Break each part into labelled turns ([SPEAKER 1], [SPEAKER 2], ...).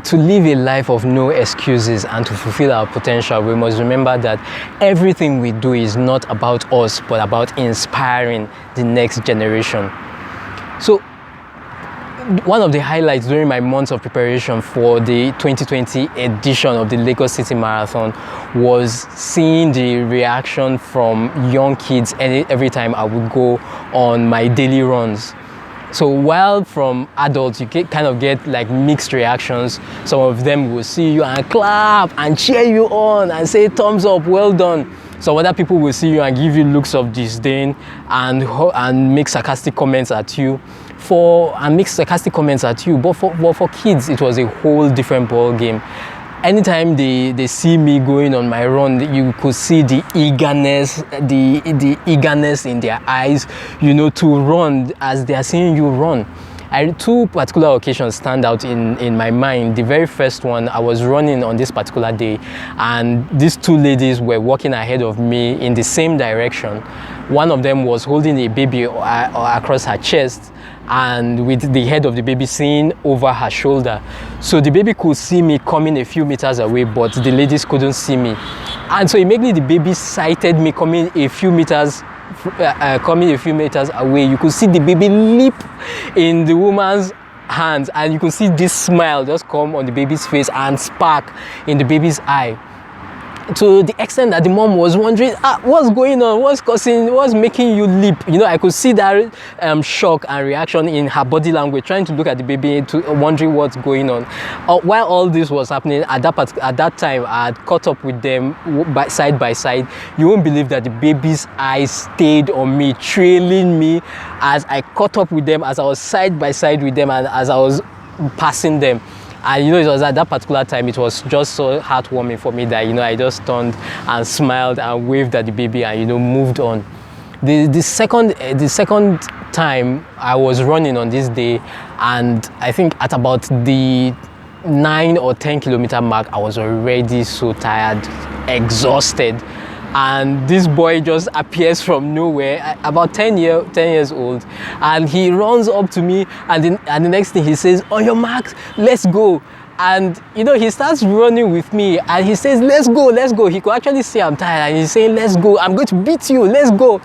[SPEAKER 1] to live a life of no excuses and to fulfill our potential, we must remember that everything we do is not about us, but about inspiring the next generation. So one of the highlights during my months of preparation for the 2020 edition of the Lagos City Marathon was seeing the reaction from young kids every time I would go on my daily runs. So while from adults you kind of get like mixed reactions, some of them will see you and clap and cheer you on and say thumbs up, well done. So other people will see you and give you looks of disdain and make sarcastic comments at you. But for kids, it was a whole different ball game. Anytime they see me going on my run, you could see the eagerness in their eyes, you know, to run as they are seeing you run. Two particular occasions stand out in my mind. The very first one, I was running on this particular day, and these two ladies were walking ahead of me in the same direction. One of them was holding a baby across her chest, and with the head of the baby seen over her shoulder. So the baby could see me coming a few meters away, but the ladies couldn't see me. And so immediately the baby sighted me coming a few meters away. You could see the baby leap in the woman's hands, and you could see this smile just come on the baby's face and spark in the baby's eye, to the extent that the mom was wondering, what's going on, what's making you leap? You know, I could see that shock and reaction in her body language, trying to look at the baby, wondering what's going on. While all this was happening, at that time, I had caught up with them side by side. You won't believe that the baby's eyes stayed on me, trailing me as I caught up with them, as I was side by side with them, and as I was passing them. And you know, it was at that particular time, it was just so heartwarming for me that, you know, I just turned and smiled and waved at the baby and, you know, moved on. The second time I was running on this day, and I think at about the 9 or 10 kilometer mark, I was already so tired, exhausted. And this boy just appears from nowhere, about 10 years old, and he runs up to me, and the next thing he says, on your marks, let's go. And you know, he starts running with me, and he says, let's go. He could actually say I'm tired, and he's saying, let's go, I'm going to beat you, let's go.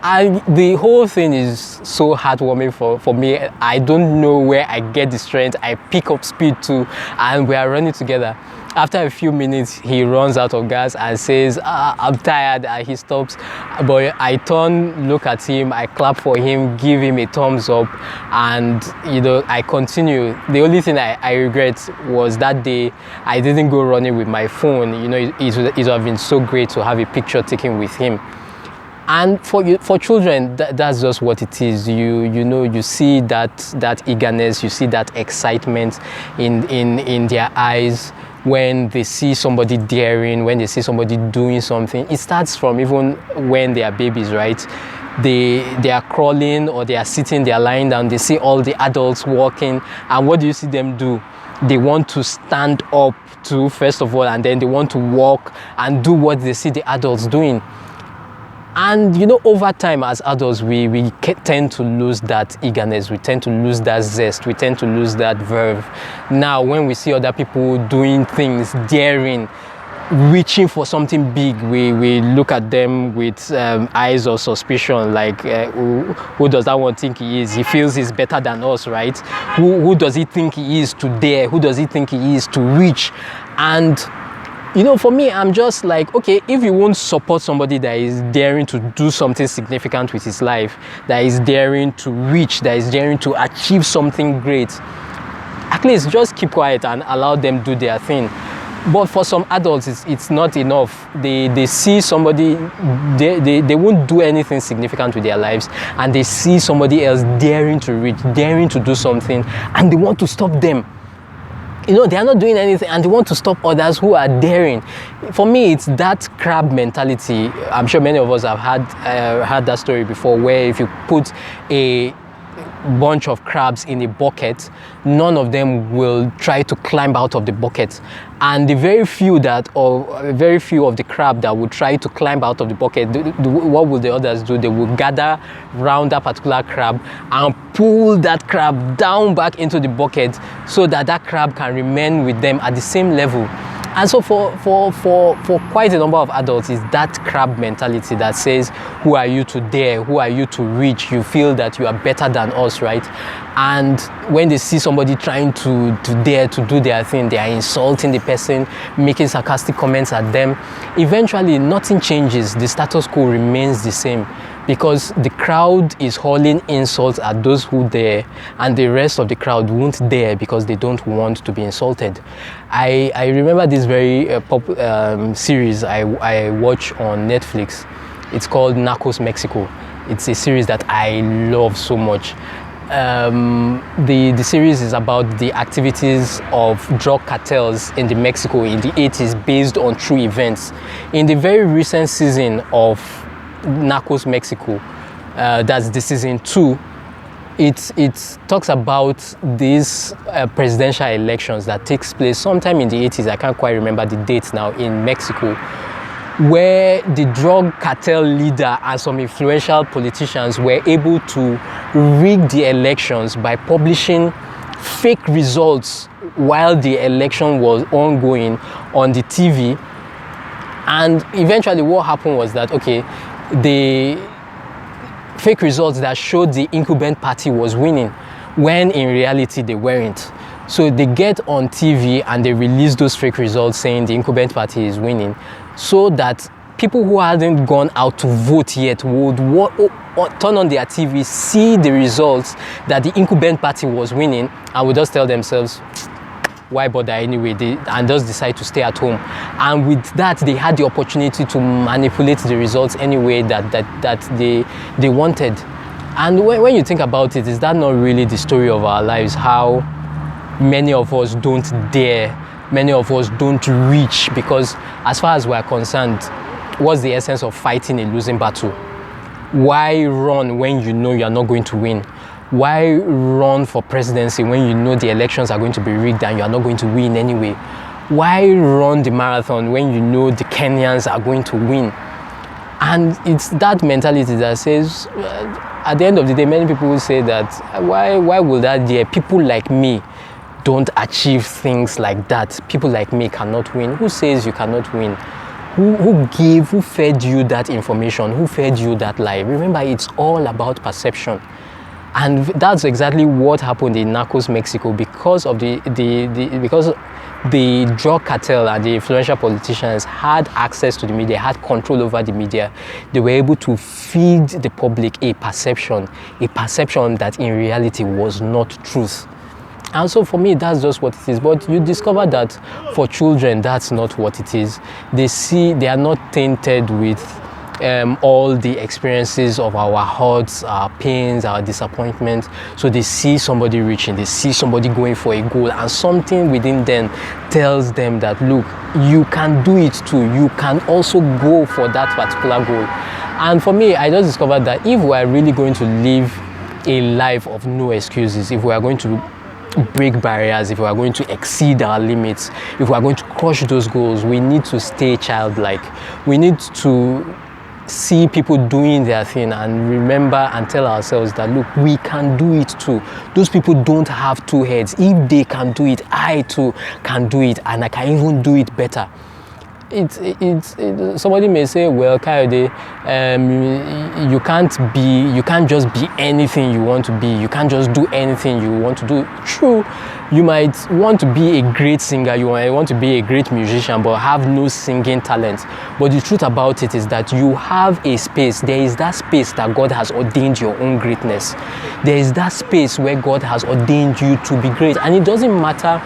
[SPEAKER 1] And the whole thing is so heartwarming for me. I don't know where I get the strength. I pick up speed too, and we are running together. After a few minutes, he runs out of gas and says, I'm tired, and he stops. But I turn, look at him, I clap for him, give him a thumbs up, and you know, I continue. The only thing I regret was that day I didn't go running with my phone. You know, it would have been so great to have a picture taken with him. And for children, that's just what it is. You know, you see that eagerness, you see that excitement in their eyes when they see somebody daring, when they see somebody doing something. It starts from even when they are babies, right? They are crawling, or they are sitting, they are lying down, they see all the adults walking, and what do you see them do? They want to stand up too, first of all, and then they want to walk and do what they see the adults doing. And you know, over time as adults, we tend to lose that eagerness, we tend to lose that zest, we tend to lose that verve. Now, when we see other people doing things, daring, reaching for something big, we look at them with eyes of suspicion, like who does that one think he is? He feels he's better than us, right? Who does he think he is to dare? Who does he think he is to reach? And you know, for me, I'm just like, okay, if you won't support somebody that is daring to do something significant with his life, that is daring to reach, that is daring to achieve something great, at least just keep quiet and allow them do their thing. But for some adults, it's not enough. They see somebody, they won't do anything significant with their lives, and they see somebody else daring to reach, daring to do something, and they want to stop them. You know, they are not doing anything, and they want to stop others who are daring. For me, it's that crab mentality. I'm sure many of us have had that story before, where if you put a bunch of crabs in a bucket, none of them will try to climb out of the bucket. And the very few of the crab that would try to climb out of the bucket, what will the others do? They will gather around that particular crab and pull that crab down back into the bucket so that that crab can remain with them at the same level. And so for quite a number of adults, is that crab mentality that says, who are you to dare? Who are you to reach? You feel that you are better than us, right? And when they see somebody trying to dare to do their thing, they are insulting the person, making sarcastic comments at them. Eventually, nothing changes. The status quo remains the same, because the crowd is hurling insults at those who dare, and the rest of the crowd won't dare because they don't want to be insulted. I remember this very popular series I watch on Netflix. It's called Narcos Mexico. It's a series that I love so much. The series is about the activities of drug cartels in Mexico in the 80s based on true events. In the very recent season of Narcos Mexico, that's the season 2, it talks about these presidential elections that takes place sometime in the 80s. I can't quite remember the date now, in Mexico, where the drug cartel leader and some influential politicians were able to rig the elections by publishing fake results while the election was ongoing on the TV. And eventually what happened was that, okay, the fake results that showed the incumbent party was winning, when in reality they weren't. So they get on TV and they release those fake results saying the incumbent party is winning, so that people who hadn't gone out to vote yet would turn on their TV, see the results that the incumbent party was winning, and would just tell themselves, why bother anyway, and just decide to stay at home. And with that, they had the opportunity to manipulate the results any way that they wanted. And when you think about it, is that not really the story of our lives? How many of us don't dare, many of us don't reach, because as far as we're concerned, what's the essence of fighting a losing battle? Why run when you know you're not going to win? Why run for presidency when you know the elections are going to be rigged and you are not going to win anyway? Why run the marathon when you know the Kenyans are going to win? And it's that mentality that says, at the end of the day, many people will say that, why will that dare? People like me don't achieve things like that. People like me cannot win. Who says you cannot win? Who fed you that information? Who fed you that lie? Remember, it's all about perception. And that's exactly what happened in Narcos Mexico, because of because the drug cartel and the influential politicians had access to the media, had control over the media. They were able to feed the public a perception that in reality was not truth. And so for me, that's just what it is. But you discover that for children, that's not what it is. They are not tainted with all the experiences of our hurts, our pains, our disappointments. So they see somebody reaching, they see somebody going for a goal, and something within them tells them that, look, you can do it too. You can also go for that particular goal. And for me, I just discovered that if we are really going to live a life of no excuses, if we are going to break barriers, if we are going to exceed our limits, if we are going to crush those goals, we need to stay childlike. We need to see people doing their thing and remember and tell ourselves that, look, we can do it too. Those people don't have two heads. If they can do it, I too can do it, and I can even do it better. Somebody may say, well, Kayode, you can't just be anything you want to be. You can't just do anything you want to do. True, you might want to be a great singer, you might want to be a great musician, but have no singing talent. But the truth about it is that you have a space. There is that space that God has ordained your own greatness. There is that space where God has ordained you to be great. And it doesn't matter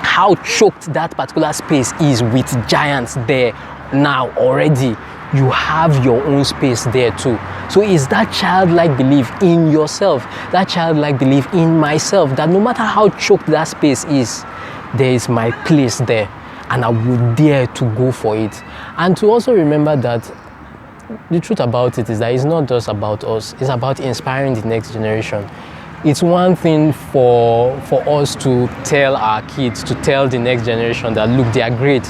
[SPEAKER 1] how choked that particular space is with giants there now already. You have your own space there too. So it's that childlike belief in yourself, that childlike belief in myself, that no matter how choked that space is, there is my place there, and I would dare to go for it. And to also remember that the truth about it is that it's not just about us, it's about inspiring the next generation. It's one thing for us to tell our kids, to tell the next generation that look, they are great,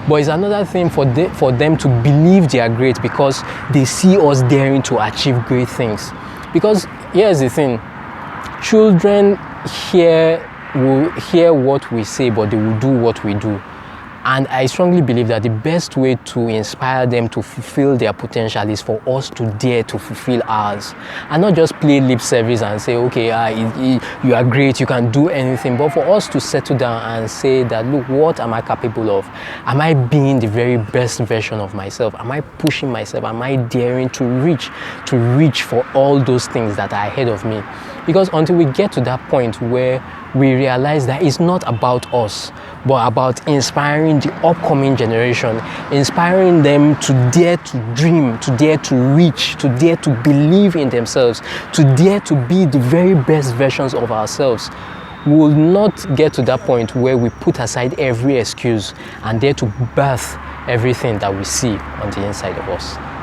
[SPEAKER 1] but it's another thing for them to believe they are great because they see us daring to achieve great things. Because here's the thing, children will hear what we say, but they will do what we do. And I strongly believe that the best way to inspire them to fulfill their potential is for us to dare to fulfill ours, and not just play lip service and say, okay, you are great, you can do anything, but for us to settle down and say that, look, what am I capable of? Am I being the very best version of myself? Am I pushing myself? Am I daring to reach for all those things that are ahead of me? Because until we get to that point where we realize that it's not about us, but about inspiring the upcoming generation, inspiring them to dare to dream, to dare to reach, to dare to believe in themselves, to dare to be the very best versions of ourselves, we will not get to that point where we put aside every excuse and dare to birth everything that we see on the inside of us.